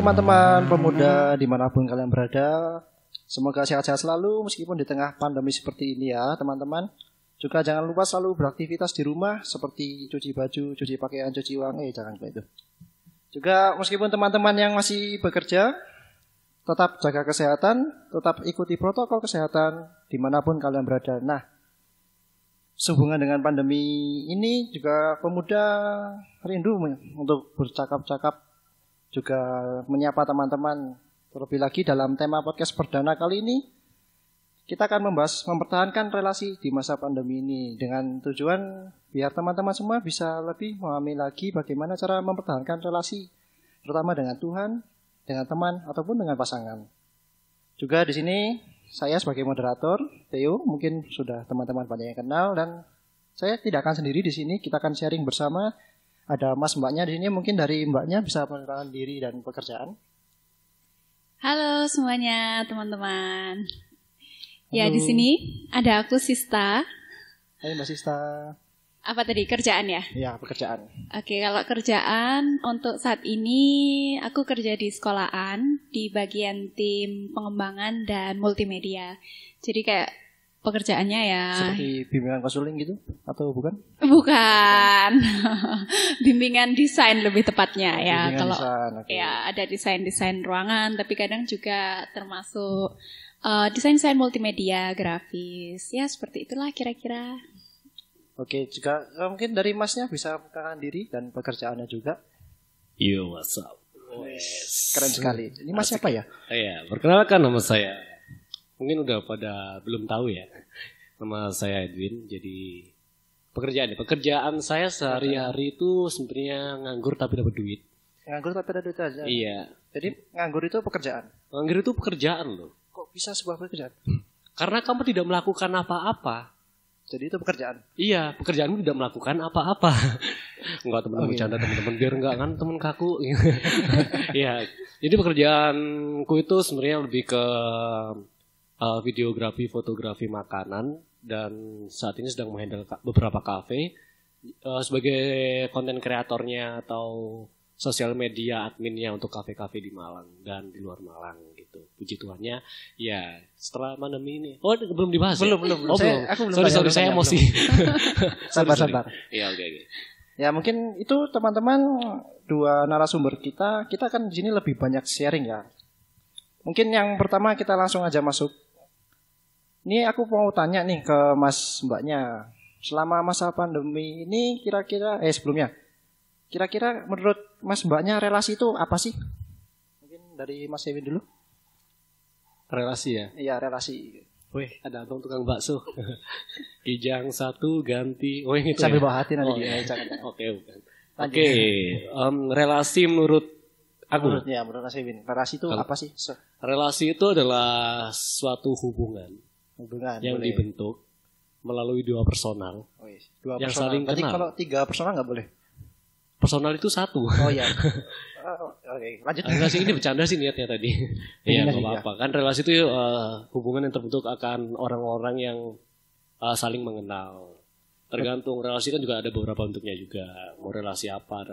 teman-teman pemuda dimanapun kalian berada. Semoga sehat-sehat selalu meskipun di tengah pandemi seperti ini ya teman-teman. Juga jangan lupa selalu beraktivitas di rumah seperti cuci baju, cuci pakaian, cuci uang. Jangan lupa itu. Juga meskipun teman-teman yang masih bekerja, tetap jaga kesehatan, tetap ikuti protokol kesehatan dimanapun kalian berada. Nah, sehubungan dengan pandemi ini juga pemuda rindu untuk bercakap-cakap, juga menyapa teman-teman. Terlebih lagi dalam tema podcast perdana kali ini, kita akan membahas mempertahankan relasi di masa pandemi ini dengan tujuan biar teman-teman semua bisa lebih memahami lagi bagaimana cara mempertahankan relasi, terutama dengan Tuhan, dengan teman ataupun dengan pasangan. Juga di sini saya sebagai moderator, Theo, mungkin sudah teman-teman banyak yang kenal, dan saya tidak akan sendiri di sini. Kita akan sharing bersama. Ada mas mbaknya di sini, mungkin dari mbaknya bisa mengenalkan diri dan pekerjaan. Halo semuanya teman-teman. Halo. Ya di sini ada aku Sista. Hai Mbak Sista. Apa tadi, kerjaan ya? Ya, pekerjaan. Oke, kalau kerjaan untuk saat ini aku kerja di sekolahan di bagian tim pengembangan dan multimedia. Jadi kayak pekerjaannya ya Seperti bimbingan konseling gitu atau bukan? bukan. Bimbingan desain lebih tepatnya ya. Bimbingan Kalau desain, okay. ya ada desain ruangan, tapi kadang juga termasuk desain multimedia, grafis. Ya seperti itulah kira-kira. Oke, juga mungkin dari masnya bisa memperkenalkan diri dan pekerjaannya juga. Yo, what's up? Keren sekali. Ini mas siapa ya? Iya, perkenalkan nama saya. Mungkin udah pada belum tahu ya. Nama saya Edwin. Jadi pekerjaan saya sehari-hari itu sebenarnya nganggur tapi dapat duit. Nganggur tapi ada duit aja. Iya. Jadi nganggur itu pekerjaan. Nganggur itu pekerjaan loh. Kok bisa sebuah pekerjaan? Karena kamu tidak melakukan apa-apa. Jadi itu pekerjaan. Iya, pekerjaanmu tidak melakukan apa-apa. Enggak teman-teman bercanda teman-teman, biar enggak kan teman kaku. Iya. Jadi pekerjaanku itu sebenarnya lebih ke videografi, fotografi makanan, dan saat ini sedang menghandle beberapa kafe sebagai konten kreatornya atau sosial media adminnya untuk kafe-kafe di Malang dan di luar Malang gitu. Puji Tuhannya ya setelah pandemi ini. Oh, belum dibahas belum, ya? Belum. Oh, belum. Aku belum. Sorry, saya emosi. Sabar. Iya, oke. Ya mungkin itu teman-teman dua narasumber kita kan di sini lebih banyak sharing ya. Mungkin yang pertama kita langsung aja masuk. Ini aku mau tanya nih ke mas mbaknya. Selama masa pandemi ini sebelumnya. Kira-kira menurut mas mbaknya relasi itu apa sih? Mungkin dari Mas Ewin dulu. Relasi ya? Iya, relasi. Wih, ada abang tukang bakso. Kijang satu ganti. Oh, yang itu sambil ya? bawa hati nanti oh, dia. Oke. Relasi menurut aku. Menurut Mas Ewin. Relasi itu apa sih? Relasi itu adalah suatu hubungan yang boleh dibentuk melalui dua personal. Dua yang personal. saling Berarti kenal. kalau 3 personal nggak boleh? Personal itu satu. Oh iya. Oke, lanjut. Enggak sih, ini bercanda sih niatnya tadi. Iya, nggak apa-apa. Kan relasi itu hubungan yang terbentuk akan orang-orang yang saling mengenal. Tergantung relasi kan juga ada beberapa bentuknya juga. Mau relasi apa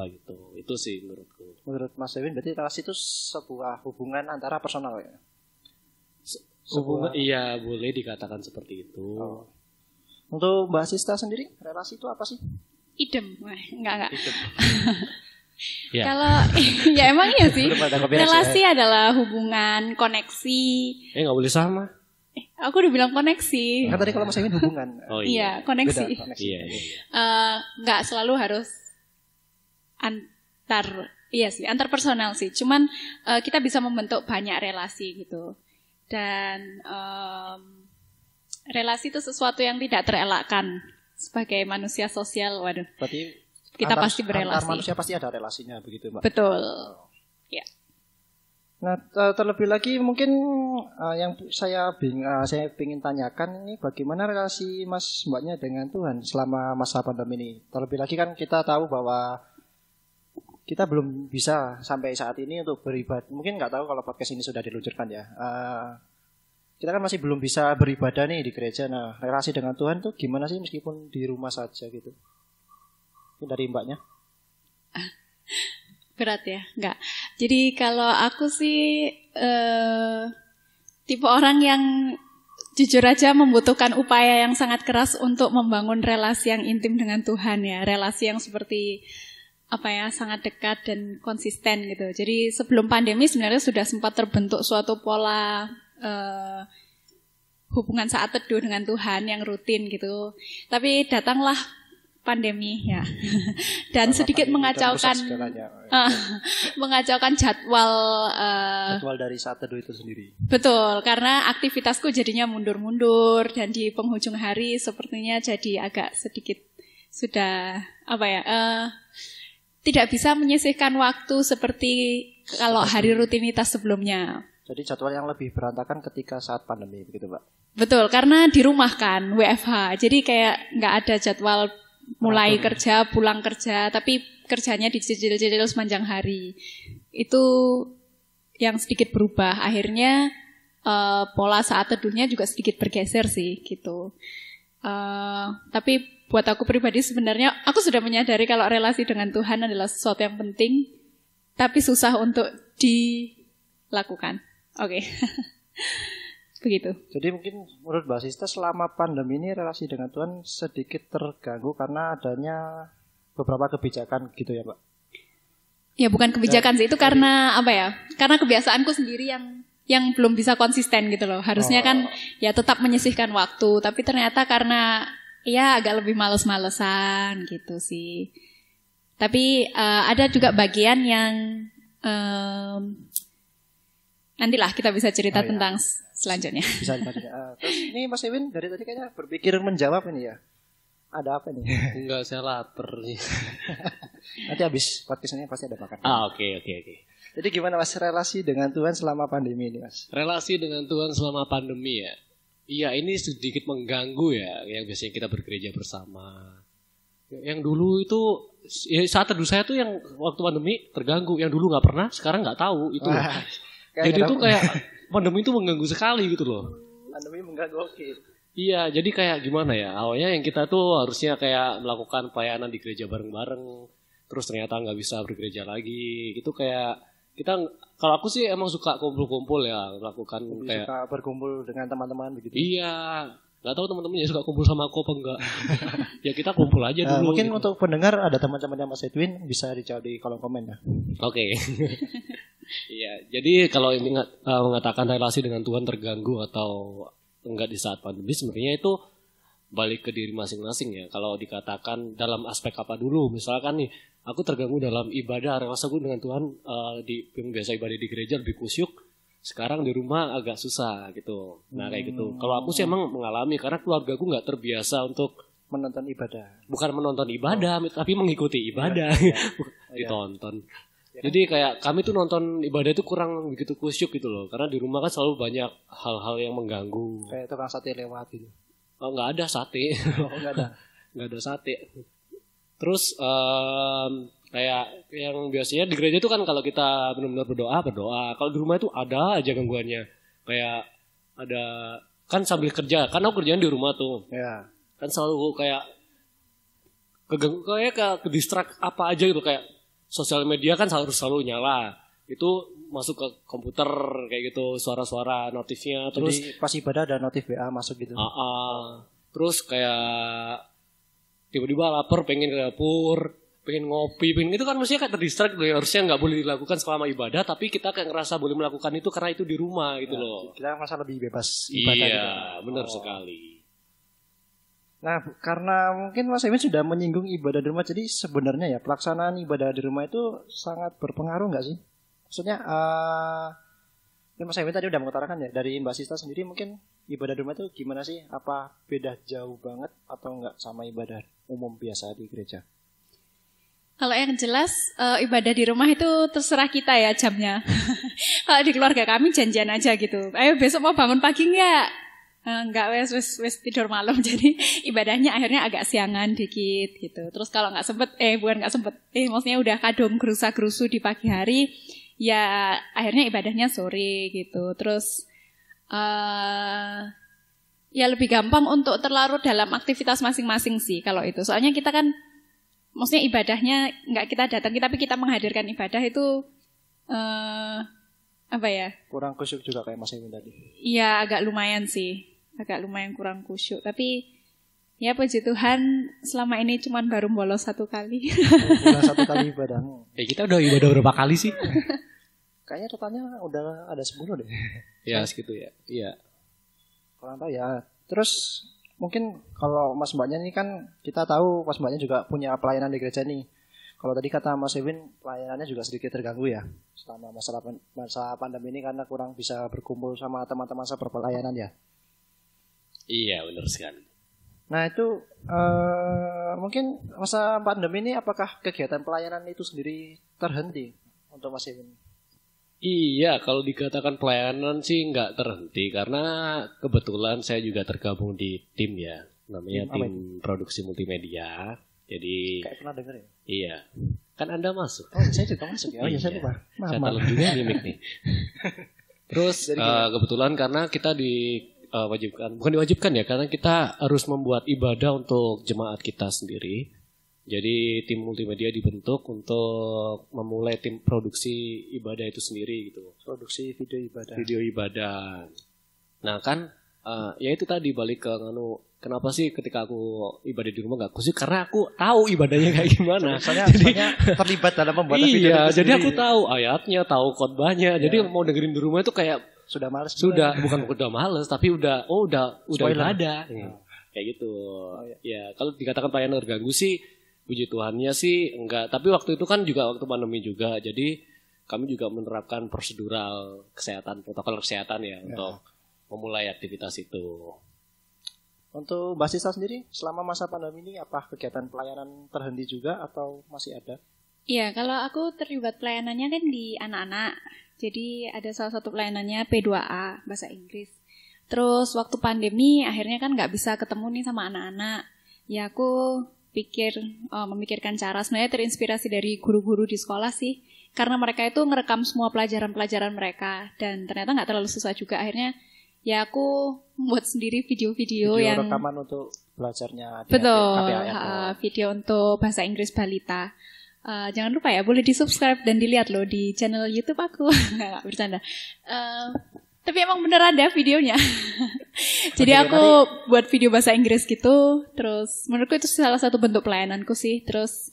gitu. Itu sih menurutku. Menurut Mas Ewin berarti relasi itu sebuah hubungan antara personal ya? Hubungan, iya boleh dikatakan seperti itu. Oh. Untuk Mbak Sista sendiri, relasi itu apa sih? Idem, enggak. Ya. Kalau ya emang iya sih. Relasi ya. adalah hubungan, koneksi. Nggak boleh sama. Aku udah bilang koneksi. Kan tadi kalau Mas Ewin hubungan. Oh iya, koneksi. Beda, koneksi. Iya. Nggak selalu harus antar personal sih. Cuman kita bisa membentuk banyak relasi gitu. Dan relasi itu sesuatu yang tidak terelakkan. Sebagai manusia sosial, waduh. Berarti kita pasti berelasi. Antar manusia pasti ada relasinya begitu, Mbak. Betul. Ya. Nah, terlebih lagi mungkin yang saya ingin tanyakan ini bagaimana relasi Mas Mbaknya dengan Tuhan selama masa pandemi ini. Terlebih lagi kan kita tahu bahwa kita belum bisa sampai saat ini untuk beribadah. Mungkin nggak tahu kalau podcast ini sudah diluncurkan ya. Kita kan masih belum bisa beribadah nih di gereja. Nah, relasi dengan Tuhan tuh gimana sih meskipun di rumah saja gitu? Ini dari mbaknya. Berat ya? Enggak. Jadi kalau aku sih tipe orang yang jujur aja membutuhkan upaya yang sangat keras untuk membangun relasi yang intim dengan Tuhan ya. Relasi yang seperti sangat dekat dan konsisten gitu. Jadi sebelum pandemi sebenarnya sudah sempat terbentuk suatu pola hubungan saat teduh dengan Tuhan yang rutin gitu. Tapi datanglah pandemi ya. Dan sedikit mengacaukan mengacaukan jadwal dari saat teduh itu sendiri. Betul, karena aktivitasku jadinya mundur-mundur dan di penghujung hari sepertinya jadi agak sedikit sudah tidak bisa menyisihkan waktu seperti kalau hari rutinitas sebelumnya. Jadi jadwal yang lebih berantakan ketika saat pandemi begitu, Pak? Betul, karena di rumah kan, WFH. Jadi kayak nggak ada jadwal mulai kerja, pulang kerja, tapi kerjanya dicicil-cicil sepanjang hari. Itu yang sedikit berubah. Akhirnya pola saat teduhnya juga sedikit bergeser sih gitu. Tapi buat aku pribadi sebenarnya aku sudah menyadari kalau relasi dengan Tuhan adalah sesuatu yang penting, tapi susah untuk dilakukan. Oke. Begitu. Jadi mungkin menurut Mbak Sista selama pandemi ini relasi dengan Tuhan sedikit terganggu karena adanya beberapa kebijakan gitu ya, Pak? Ya bukan kebijakan sih, itu karena karena kebiasaanku sendiri yang belum bisa konsisten gitu loh. Harusnya kan ya tetap menyisihkan waktu, tapi ternyata karena ya agak lebih males-malesan gitu sih. Tapi ada juga bagian yang nantilah kita bisa cerita tentang selanjutnya. Bisa selanjutnya. Terus ini Mas Ewin dari tadi kayaknya berpikir menjawab ini ya. Ada apa nih? Enggak, saya lapar nih. Nanti habis podcast ini pasti ada makan. Oke. Jadi gimana Mas relasi dengan Tuhan selama pandemi ini, Mas? Relasi dengan Tuhan selama pandemi ya. Iya, ini sedikit mengganggu ya yang biasanya kita bergereja bersama. Yang dulu itu ya, saat teduh saya tuh yang waktu pandemi terganggu. Yang dulu nggak pernah, sekarang nggak tahu itu. Jadi itu kayak pandemi itu mengganggu sekali gitu loh. Pandemi mengganggu, oke. Iya, jadi kayak gimana ya? Awalnya yang kita tuh harusnya kayak melakukan pelayanan di gereja bareng-bareng, terus ternyata nggak bisa bergereja lagi. Itu kayak kita, kalau aku sih emang suka kumpul-kumpul ya, melakukan kayak suka berkumpul dengan teman-teman begitu. Iya, nggak tahu teman-temannya suka kumpul sama aku apa enggak. Ya kita kumpul aja dulu. Mungkin gitu. untuk pendengar ada teman-temannya Mas Edwin bisa dijawab di kolom komen ya. Oke. Iya, jadi kalau ini mengatakan relasi dengan Tuhan terganggu atau enggak di saat pandemi, sebenarnya itu balik ke diri masing-masing ya. Kalau dikatakan dalam aspek apa dulu, misalkan nih, aku terganggu dalam ibadah, relasi aku dengan Tuhan yang biasa ibadah di gereja lebih kusyuk, sekarang di rumah agak susah gitu. Nah kayak gitu. Kalau aku sih emang mengalami karena keluarga aku nggak terbiasa untuk menonton ibadah. Bukan menonton ibadah, tapi mengikuti ibadah, ditonton. Jadi kayak kami tuh nonton ibadah itu kurang begitu kusyuk gitu loh. Karena di rumah kan selalu banyak hal-hal yang mengganggu. Kayak tukang sate lewat gitu. Oh, nggak ada sate. Nggak ada. Nggak ada sate. Terus kayak yang biasanya di gereja itu kan kalau kita benar-benar berdoa. Kalau di rumah itu ada aja gangguannya. Kayak ada, kan sambil kerja. Kan aku kerjaan di rumah tuh. Ya. Kan selalu kayak keganggu, kayak ke distract apa aja gitu, kayak sosial media kan harus selalu nyala. Itu masuk ke komputer kayak gitu, suara-suara notifnya. Terus jadi pas ibadah ada notif WA masuk gitu. Terus kayak tiba-tiba lapar, pengen ke dapur, pengen ngopi, pengen itu kan mestinya kan terdistract loh. Harusnya nggak boleh dilakukan selama ibadah, tapi kita kayak ngerasa boleh melakukan itu karena itu di rumah gitu loh. Kita merasa lebih bebas ibadah. Iya, gitu. Benar sekali. Nah, karena mungkin Mas Emin sudah menyinggung ibadah di rumah, jadi sebenarnya ya pelaksanaan ibadah di rumah itu sangat berpengaruh nggak sih? Maksudnya, Mas Emin tadi udah mengutarakan ya, dari Mbak Sista sendiri mungkin ibadah di rumah itu gimana sih? Apa beda jauh banget atau nggak sama ibadah umum biasa di gereja? Kalau yang jelas ibadah di rumah itu terserah kita ya jamnya. Kalau di keluarga kami janjian aja gitu. Ayo besok mau bangun pagi nggak? Enggak, wes tidur malam. Jadi ibadahnya akhirnya agak siangan dikit gitu. Terus kalau nggak sempet, maksudnya udah kadung gerusa-gerusu di pagi hari, ya akhirnya ibadahnya sore gitu. Terus ya lebih gampang untuk terlarut dalam aktivitas masing-masing sih kalau itu. Soalnya kita kan maksudnya ibadahnya nggak kita datangi tapi kita menghadirkan ibadah itu apa ya? Kurang khusyuk juga kayak Mas Ewin tadi. Iya, agak lumayan sih. Agak lumayan kurang khusyuk. Tapi ya puji Tuhan selama ini cuman baru bolos 1 kali. Bulan 1 kali ibadahmu. Kita udah ibadah berapa kali sih? Kayaknya totalnya udah ada 10 deh. Ya segitu ya. Iya. Kurang tahu ya. Terus mungkin kalau Mas Mbaknya ini kan kita tahu Mas Mbaknya juga punya pelayanan di gereja nih. Kalau tadi kata Mas Ewin pelayanannya juga sedikit terganggu ya selama masa pandemi ini karena kurang bisa berkumpul sama teman-teman seperpelayanan ya. Iya benar sekali. Nah itu mungkin masa pandemi ini apakah kegiatan pelayanan itu sendiri terhenti untuk Mas Ewin? Iya, kalau dikatakan pelayanan sih nggak terhenti karena kebetulan saya juga tergabung di tim ya, namanya tim produksi multimedia. Jadi kayak pernah dengar ya? Iya, kan Anda masuk. Oh, saya juga masuk ya. Oh, iya, saya lupa. Saya talent juga mimik nih. Terus kebetulan karena kita bukan diwajibkan ya, karena kita harus membuat ibadah untuk jemaat kita sendiri. Jadi tim multimedia dibentuk untuk memulai tim produksi ibadah itu sendiri gitu. Produksi video ibadah. Video ibadah. Nah kan, ya itu tadi balik ke kenapa sih ketika aku ibadah di rumah gak khusyuk? Karena aku tahu ibadahnya kayak gimana. Soalnya terlibat dalam pembuatan video. Iya, jadi aku tahu ayatnya, tahu khotbahnya. Jadi mau dengerin di rumah itu kayak sudah males. Bukan udah males, tapi udah ibadah. Kayak gitu. Oh, iya. Ya, kalau dikatakan pelayanan terganggu sih, puji Tuhannya sih enggak. Tapi waktu itu kan juga waktu pandemi juga. Jadi kami juga menerapkan prosedural kesehatan, protokol kesehatan ya untuk memulai aktivitas itu. Untuk Mbak Sisa sendiri, selama masa pandemi ini apa kegiatan pelayanan terhenti juga atau masih ada? Iya, kalau aku terlibat pelayanannya kan di anak-anak. Jadi ada salah satu pelayanannya P2A, bahasa Inggris. Terus waktu pandemi akhirnya kan nggak bisa ketemu nih sama anak-anak. Ya aku memikirkan cara, sebenarnya terinspirasi dari guru-guru di sekolah sih. Karena mereka itu ngerekam semua pelajaran-pelajaran mereka. Dan ternyata nggak terlalu susah juga. Akhirnya ya aku membuat sendiri video yang rekaman untuk belajarnya. Betul, video untuk bahasa Inggris balita. Jangan lupa ya, boleh di subscribe dan dilihat loh di channel YouTube aku. Nggak bercanda. Tapi emang bener ada videonya. Jadi aku buat video bahasa Inggris gitu. Terus menurutku itu salah satu bentuk pelayananku sih. Terus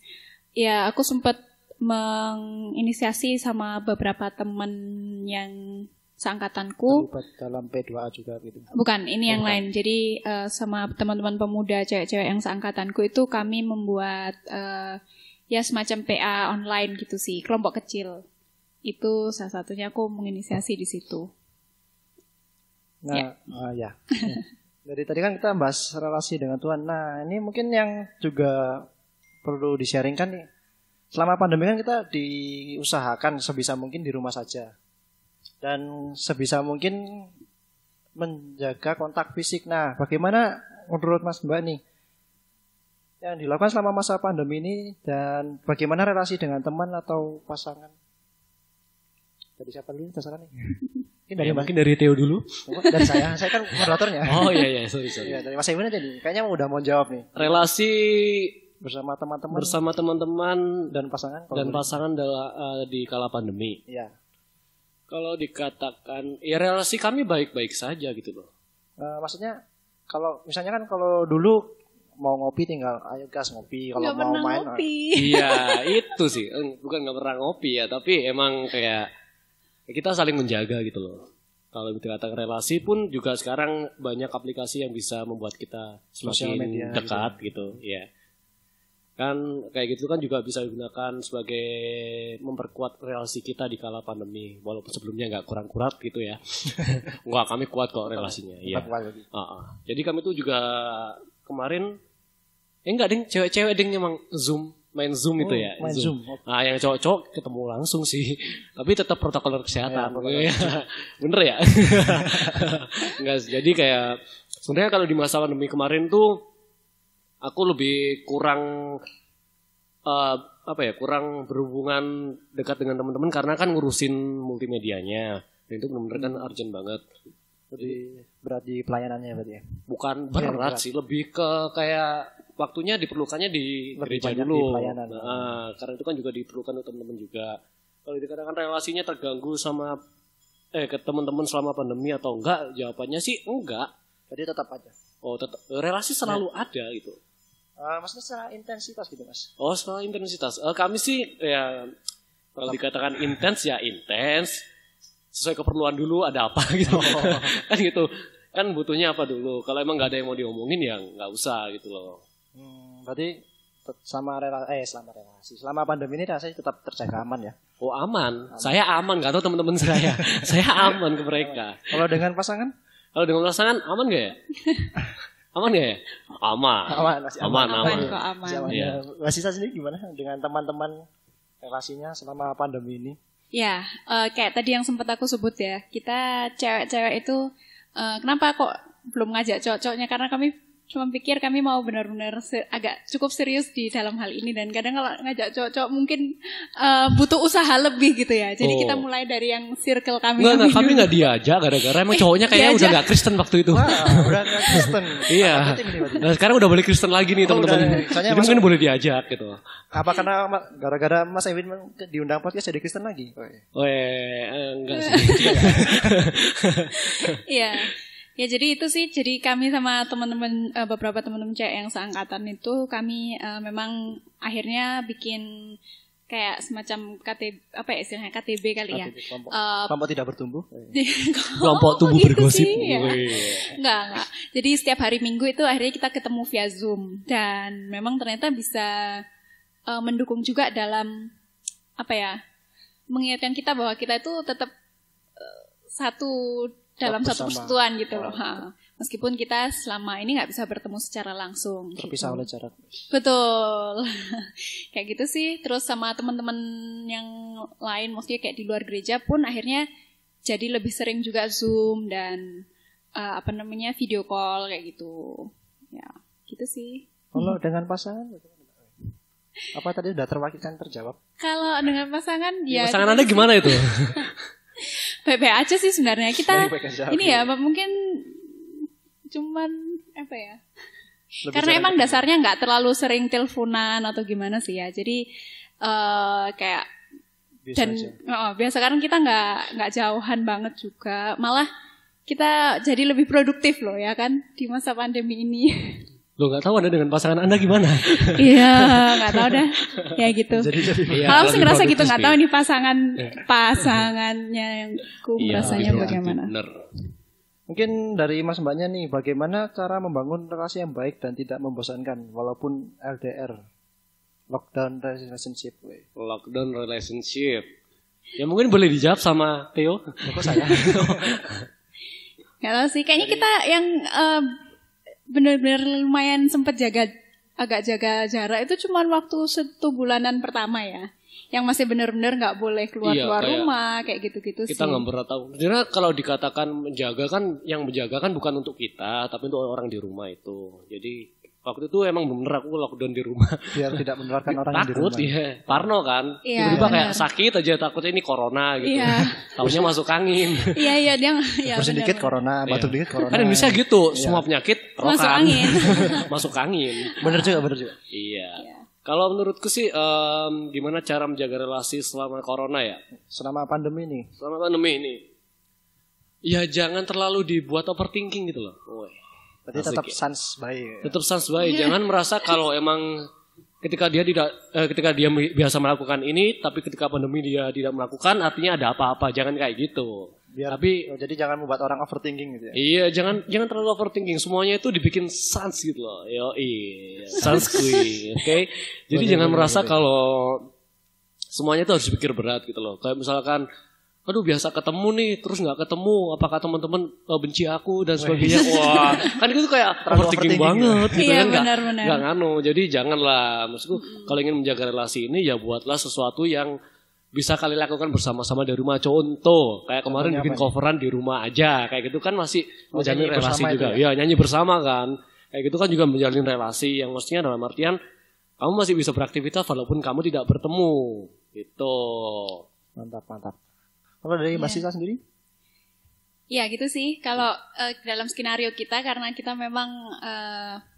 ya aku sempat menginisiasi sama beberapa teman yang seangkatanku. Terlibat dalam P2A juga gitu. Bukan, ini yang lain. Jadi sama teman-teman pemuda cewek-cewek yang seangkatanku itu kami membuat ya semacam PA online gitu sih, kelompok kecil. Itu salah satunya aku menginisiasi di situ. Nah, ya. Dari tadi kan kita bahas relasi dengan Tuhan. Nah, ini mungkin yang juga perlu di-sharingkan nih. Selama pandemi kan kita diusahakan sebisa mungkin di rumah saja. Dan sebisa mungkin menjaga kontak fisik. Nah, bagaimana menurut Mas Mbak nih yang dilakukan selama masa pandemi ini dan bagaimana relasi dengan teman atau pasangan? Dari siapa dulu pasangan nih? Mungkin dari Theo dulu. Dari saya kan moderatornya. Oh iya, sorry. Ya, dari Mas Iwan aja nih. Kayaknya udah mau jawab nih. Relasi bersama teman-teman dan pasangan di kala pandemi. Iya. Kalau dikatakan, ya relasi kami baik-baik saja gitu loh. Maksudnya, kalau misalnya kan kalau dulu mau ngopi tinggal ayo gas ngopi. Kalau mau main, ngopi. Iya itu sih, bukan nggak pernah ngopi ya, tapi emang kayak kita saling menjaga gitu loh. Kalau dikatakan relasi pun juga sekarang banyak aplikasi yang bisa membuat kita semakin dekat gitu, ya. Kan kayak gitu kan juga bisa digunakan sebagai memperkuat relasi kita di kala pandemi, walaupun sebelumnya nggak kurang kuat gitu ya. Enggak, kami kuat kok relasinya. Iya. Jadi kami tuh juga kemarin enggak ding, cewek-cewek ding memang main Zoom itu ya. Main Zoom. Nah, yang cowok-cowok ketemu langsung sih. Tapi tetap protokol kesehatan. Bener ya? Enggak, jadi kayak sebenarnya kalau di masa pandemi kemarin tuh aku lebih kurang kurang berhubungan dekat dengan teman-teman karena kan ngurusin multimedianya. Dan itu benar-benar kan urgent banget. Lebih berat di pelayanannya berarti ya? Bukan berat sih, lebih ke kayak waktunya diperlukannya di Lebih gereja banyak dulu. di pelayanan. Karena itu kan juga diperlukan untuk teman-teman juga. Kalau dikatakan relasinya terganggu sama ke teman-teman selama pandemi atau enggak, jawabannya sih enggak. Jadi tetap aja. Oh, tetap relasi selalu ada gitu. Maksudnya secara intensitas gitu mas. Oh, soal intensitas. Kami sih ya kalau dikatakan intens ya intens. Sesuai keperluan dulu ada apa gitu. Kan gitu. Kan butuhnya apa dulu. Kalau emang nggak ada yang mau diomongin ya nggak usah gitu loh. Berarti selama relasi, selama pandemi ini rasanya tetap terjaga aman ya. Oh aman. Saya aman. Nggak tahu teman-teman saya. Saya aman ke mereka. Kalau dengan pasangan? Kalau dengan pasangan aman nggak ya? Aman nggak ya? Aman. Masih Aman. Kok aman. Iya. Mas Sisa sendiri gimana dengan teman-teman relasinya selama pandemi ini? Ya, kayak tadi yang sempat aku sebut ya, kita cewek-cewek itu kenapa kok belum ngajak cowok-cowoknya, karena kami cuma pikir kami mau benar-benar agak cukup serius di dalam hal ini, dan kadang kalau ngajak cowok-cowok mungkin butuh usaha lebih gitu ya. Jadi kita mulai dari yang circle kami. Enggak, kami nggak diajak gara-gara emang cowoknya kayaknya udah nggak Kristen waktu itu. Udah nggak Kristen. Iya. Nah, sekarang udah boleh Kristen lagi nih teman-teman. Jadi mungkin boleh diajak gitu. Apa karena gara-gara Mas Ewin diundang podcast jadi Kristen lagi? Enggak sih. Iya. Ya jadi itu sih, jadi kami sama teman-teman beberapa teman-teman cewek yang seangkatan itu kami memang akhirnya bikin kayak semacam apa ya istilahnya KTB kali ya. Kelompok tidak bertumbuh. Kelompok tubuh bergosip. Ya. Enggak. Jadi setiap hari Minggu itu akhirnya kita ketemu via Zoom, dan memang ternyata bisa mendukung juga dalam apa ya, mengingatkan kita bahwa kita itu tetap satu dalam satu persatuan gitu loh. Meskipun kita selama ini nggak bisa bertemu secara langsung. Terpisah oleh jarak. Betul. Kayak gitu sih. Terus sama teman-teman yang lain, maksudnya kayak di luar gereja pun akhirnya jadi lebih sering juga Zoom dan video call kayak gitu. Ya, gitu sih. Kalau dengan pasangan, apa tadi udah terwakilkan terjawab? Kalau dengan pasangan, ya. Pasangan Anda gimana itu? Baik-baik aja sih sebenarnya. Kita ini ya mungkin cuman apa ya? Karena emang dasarnya nggak terlalu sering teleponan atau gimana sih ya. Jadi kayak biasa kan kita nggak jauhan banget juga. Malah kita jadi lebih produktif loh ya kan di masa pandemi ini. Lo nggak tahu Anda dengan pasangan Anda gimana? Iya, nggak tahu dah. Ya gitu. Kalau sih ngerasa gitu, nggak tahu nih pasangannya yang rasanya bagaimana. Bener. Mungkin dari Mas Mbaknya nih, bagaimana cara membangun relasi yang baik dan tidak membosankan walaupun LDR, lockdown relationship. Lockdown relationship. Ya mungkin boleh dijawab sama Theo. Kok saya? Nggak tahu sih. Kayaknya kita yang benar-benar lumayan sempat agak jaga jarak itu cuma waktu 1 bulanan pertama ya, yang masih benar-benar nggak boleh keluar rumah kayak gitu-gitu sih. Kita nggak pernah tahu. Karena kalau dikatakan menjaga kan, yang menjaga kan bukan untuk kita, tapi untuk orang di rumah itu. Jadi waktu itu emang bener aku lockdown di rumah. Biar tidak menularkan orang yang di rumah. Takut ya, parno kan. Iya, tiba-tiba kayak sakit aja, takutnya ini corona gitu. Iya. Taunya masuk angin. Iya dia. Bersin dikit corona, batuk dikit corona. Kan Indonesia gitu, semua penyakit masuk angin. Masuk angin. Bener juga. Iya. Kalau menurutku sih gimana cara menjaga relasi selama corona ya? Selama pandemi ini. Ya jangan terlalu dibuat overthinking gitu loh. Berarti tetap sans baik. Tetap sans baik. Jangan merasa kalau emang ketika dia biasa melakukan ini, tapi ketika pandemi dia tidak melakukan, artinya ada apa-apa. Jangan kayak gitu. Jadi jangan membuat orang overthinking gitu ya. Iya, jangan terlalu overthinking. Semuanya itu dibikin sans gitu loh. Sans kui. Oke. Jadi jangan merasa kalau semuanya itu harus pikir berat gitu loh. Kayak misalkan aduh biasa ketemu nih, terus nggak ketemu, apakah teman-teman benci aku dan sebagainya. Wah, kan itu kayak overthinking banget gitu iya, kan, nggak nganu. Jadi janganlah, maksudku kalau ingin menjaga relasi ini ya buatlah sesuatu yang bisa kalian lakukan bersama-sama di rumah. Contoh, kayak kemarin bikin coveran di rumah aja, kayak gitu kan masih menjalin relasi juga. Ya nyanyi bersama kan, kayak gitu kan juga menjalin relasi yang maksudnya dalam artian kamu masih bisa beraktivitas walaupun kamu tidak bertemu, gitu. Mantap. Kalau dari Mbak Sisa sendiri? Ya gitu sih. Kalau dalam skenario kita, karena kita memang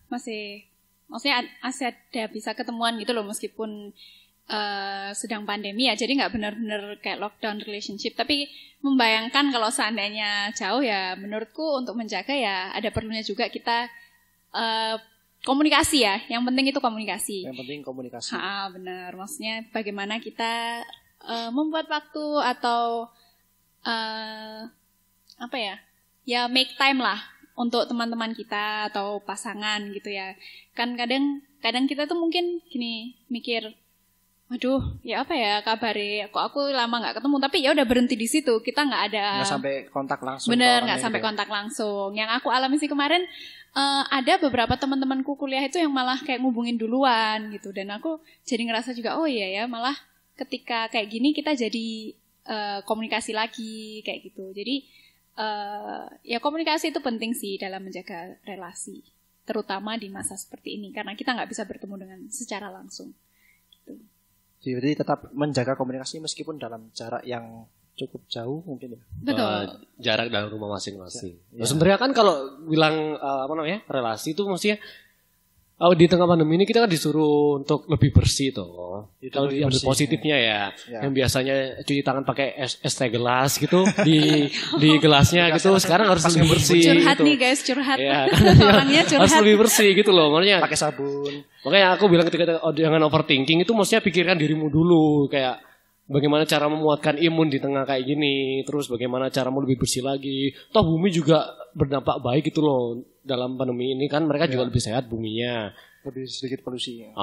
masih Maksudnya ada bisa ketemuan gitu loh meskipun sedang pandemi ya. Jadi nggak benar-benar kayak lockdown relationship. Tapi membayangkan kalau seandainya jauh ya, menurutku untuk menjaga ya ada perlunya juga kita komunikasi ya. Yang penting itu komunikasi. Yang penting komunikasi. Benar. Maksudnya bagaimana kita membuat waktu atau apa ya? Ya make time lah untuk teman-teman kita atau pasangan gitu ya. Kan kadang kita tuh mungkin gini mikir, waduh, ya apa ya kabarnya? Kok aku lama nggak ketemu? Tapi ya udah berhenti di situ. Kita nggak ada. Nggak sampai kontak langsung. Bener, nggak sampai kontak langsung. Yang aku alami sih kemarin ada beberapa teman-temanku kuliah itu yang malah kayak ngubungin duluan gitu. Dan aku jadi ngerasa juga, oh iya ya, malah ketika kayak gini kita jadi komunikasi lagi kayak gitu. Jadi ya komunikasi itu penting sih dalam menjaga relasi, terutama di masa seperti ini karena kita nggak bisa bertemu dengan secara langsung. Gitu. Jadi tetap menjaga komunikasi meskipun dalam jarak yang cukup jauh mungkin ya. Betul. Jarak dalam rumah masing-masing. Ya. Sebenarnya kan kalau bilang relasi itu maksudnya di tengah pandemi ini kita kan disuruh untuk lebih bersih toh. Kalau diambil positifnya ya, yang biasanya cuci tangan pakai es teh gelas gitu di gelasnya gitu, sekarang harus lebih bersih. Curhat gitu. Nih guys, curhat. Ya, Orangnya curhat. Harus lebih bersih gitu loh, makanya. Pakai sabun. Makanya aku bilang ketika jangan overthinking itu maksudnya pikirkan dirimu dulu kayak bagaimana cara memuatkan imun di tengah kayak gini, terus bagaimana caramu lebih bersih lagi. Toh bumi juga berdampak baik gitu loh. Dalam pandemi ini kan mereka juga lebih sehat buminya. Lebih sedikit polusinya.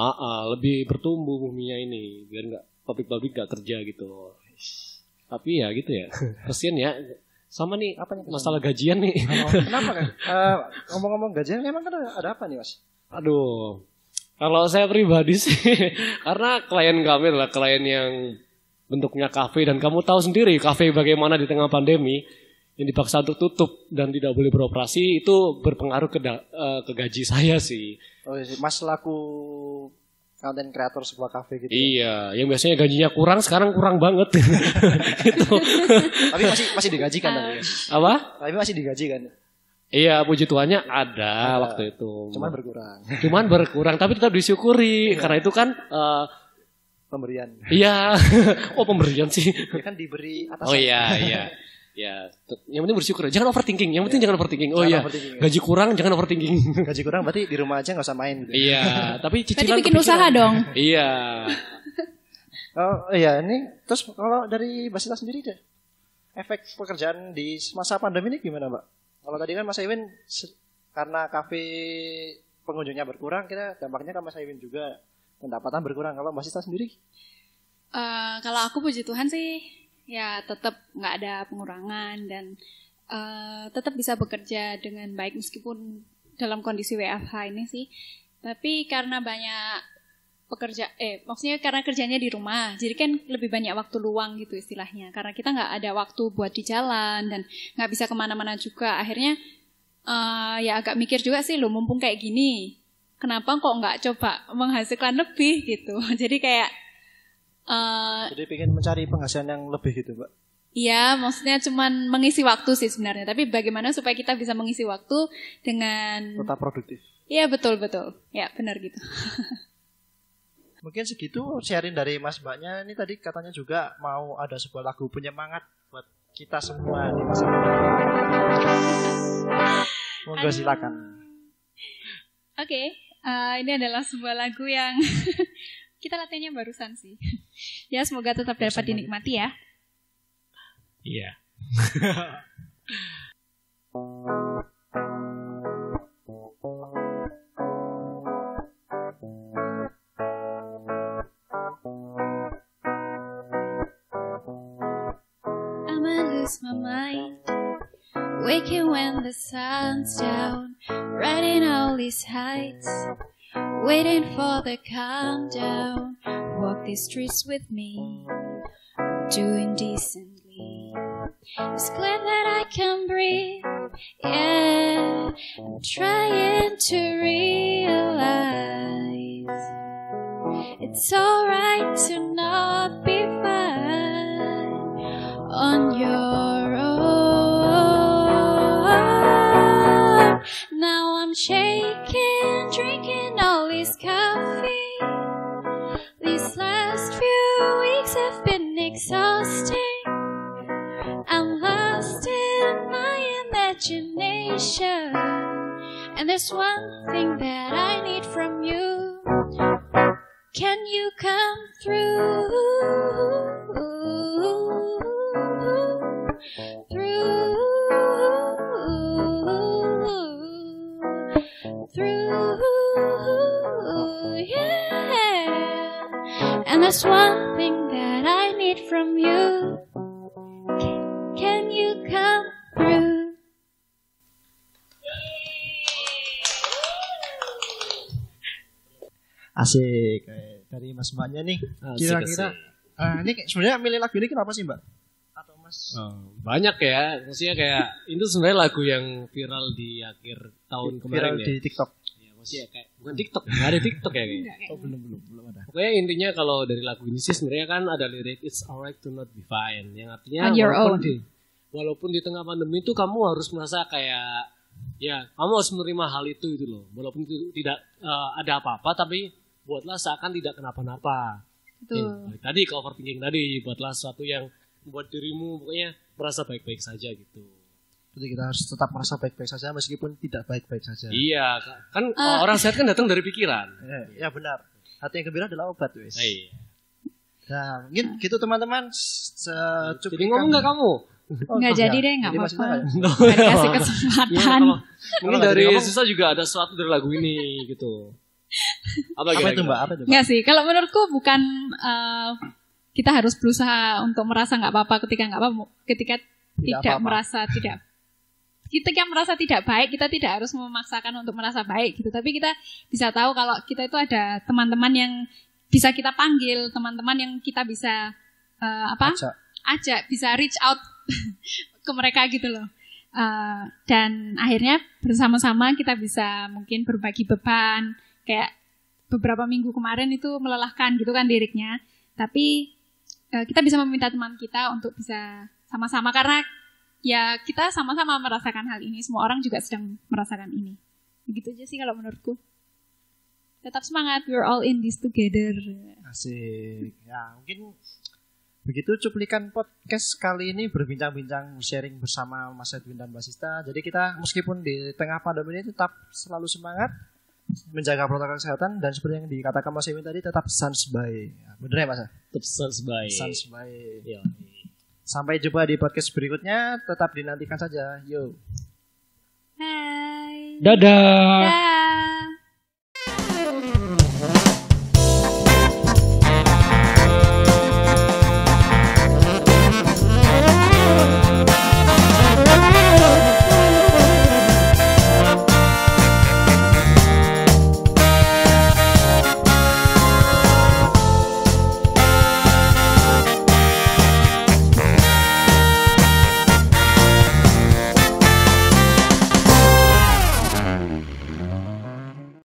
Lebih bertumbuh buminya ini biar nggak pabrik-pabrik nggak kerja gitu. Tapi ya gitu ya. Kasian ya. Sama nih apa nih masalah gajian nih. Kenapa kan? Ngomong-ngomong gajian memang kan ada apa nih Mas? Aduh. Kalau saya pribadi sih karena klien kami adalah klien yang bentuknya kafe dan kamu tahu sendiri kafe bagaimana di tengah pandemi. Yang dipaksa untuk tutup dan tidak boleh beroperasi itu berpengaruh ke gaji saya sih. Oh, Mas laku konten kreator sebuah kafe gitu. Iya, yang biasanya gajinya kurang sekarang kurang banget. Gitu. Tapi masih digaji kan? Apa? Tapi masih digaji kan? Iya, puji Tuhannya ada waktu itu. Cuman berkurang, tapi tetap disyukuri karena itu kan pemberian. Iya. Oh, pemberian sih. Ya kan diberi atasan. Oh iya. Ya, yang penting bersyukur. Jangan overthinking. Yang penting jangan overthinking. Oh iya. Gaji kurang jangan overthinking. Gaji kurang berarti di rumah aja enggak usah main gitu. Iya, tapi cicilan bikin usaha dong. Iya. Oh iya, ini terus kalau dari Mbak Sita sendiri deh. Efek pekerjaan di masa pandemi ini gimana, Mbak? Kalau tadi kan Mas Iwin karena kafe pengunjungnya berkurang, kita dampaknya ke Mas Iwin juga pendapatan berkurang. Kalau Mbak Sita sendiri? Kalau aku puji Tuhan sih ya tetap nggak ada pengurangan dan tetap bisa bekerja dengan baik meskipun dalam kondisi WFH ini sih. Tapi karena banyak maksudnya karena kerjanya di rumah, jadi kan lebih banyak waktu luang gitu istilahnya. Karena kita nggak ada waktu buat di jalan dan nggak bisa kemana-mana juga. Akhirnya ya agak mikir juga sih, loh mumpung kayak gini, kenapa kok nggak coba menghasilkan lebih gitu. Jadi kayak jadi pengen mencari penghasilan yang lebih gitu, Mbak? Iya, maksudnya cuman mengisi waktu sih sebenarnya. Tapi bagaimana supaya kita bisa mengisi waktu dengan tetap produktif. Iya, betul. Ya, benar gitu. Mungkin segitu sharing dari Mas Mbaknya. Ini tadi katanya juga mau ada sebuah lagu penyemangat buat kita semua di masa pandemi. Monggo silakan. Oke, ini adalah sebuah lagu yang kita latihannya barusan sih. Ya, semoga tetap dapat dinikmati ya. Iya. I'ma lose my mind, waking when the sun's down, riding all these heights, waiting for the countdown. Walk these streets with me, doing decently. It's glad that I can breathe, yeah. I'm trying to realize it's alright to not be fine on your own. Now I'm shaking, drinking all these imagination. And there's one thing that I need from you. Can you come through? Yeah. And there's one thing that I need from you. Can you come through? Asik. Dari Mas Mbaknya nih, kira-kira ini sebenarnya milih lagu ini kenapa sih Mbak? Atau Mas? Banyak ya, maksudnya kayak itu sebenarnya lagu yang viral di akhir tahun kemarin viral ya. di TikTok. Ya, maksudnya kayak bukan TikTok, nggak ada TikTok ya kayaknya. Oh belum ada. Pokoknya intinya kalau dari lagu ini sih sebenarnya kan ada lirik It's alright to not be fine, yang artinya On your own. walaupun di tengah pandemi itu kamu harus merasa kayak ya kamu harus menerima hal itu loh, walaupun itu tidak ada apa-apa tapi buatlah seakan tidak kenapa-napa. Betul. Tadi ke overthinking tadi, buatlah sesuatu yang membuat dirimu pokoknya merasa baik-baik saja gitu. Jadi kita harus tetap merasa baik-baik saja meskipun tidak baik-baik saja. Iya, kan orang sehat kan datang dari pikiran. Ya benar. Hati yang gembira adalah obat, wes. Iya. Nah, mungkin gitu teman-teman. Jadi ngomong nggak kamu? Nggak jadi deh, nggak Jadi apa-apa. maksudnya Nggak dikasih kesempatan. Mungkin dari sisa juga ada sesuatu dari lagu ini gitu. apa itu Mbak? Apa itu Mbak? Nggak sih, kalau menurutku bukan kita harus berusaha untuk merasa nggak apa-apa ketika nggak apa, ketika tidak apa-apa. merasa tidak. Ketika merasa tidak baik, kita tidak harus memaksakan untuk merasa baik gitu. Tapi kita bisa tahu kalau kita itu ada teman-teman yang bisa kita panggil, teman-teman yang kita bisa ajak, bisa reach out ke mereka gitu loh. Dan akhirnya bersama-sama kita bisa mungkin berbagi beban. Kayak beberapa minggu kemarin itu melelahkan gitu kan liriknya. Tapi kita bisa meminta teman kita untuk bisa sama-sama karena ya kita sama-sama merasakan hal ini. Semua orang juga sedang merasakan ini. Begitu aja sih kalau menurutku. Tetap semangat, we're all in this together. Asik. Ya, mungkin begitu cuplikan podcast kali ini berbincang-bincang sharing bersama Mas Edwin dan Mbak Sista. Jadi kita meskipun di tengah pandemi ini tetap selalu semangat menjaga protokol kesehatan dan seperti yang dikatakan Mas Edwin tadi tetap sans by. Ya, bener ya Mas? Tetap sans by. Sans by. Iya. Sampai jumpa di podcast berikutnya, tetap dinantikan saja. Yo. Hai. Dadah. Dah.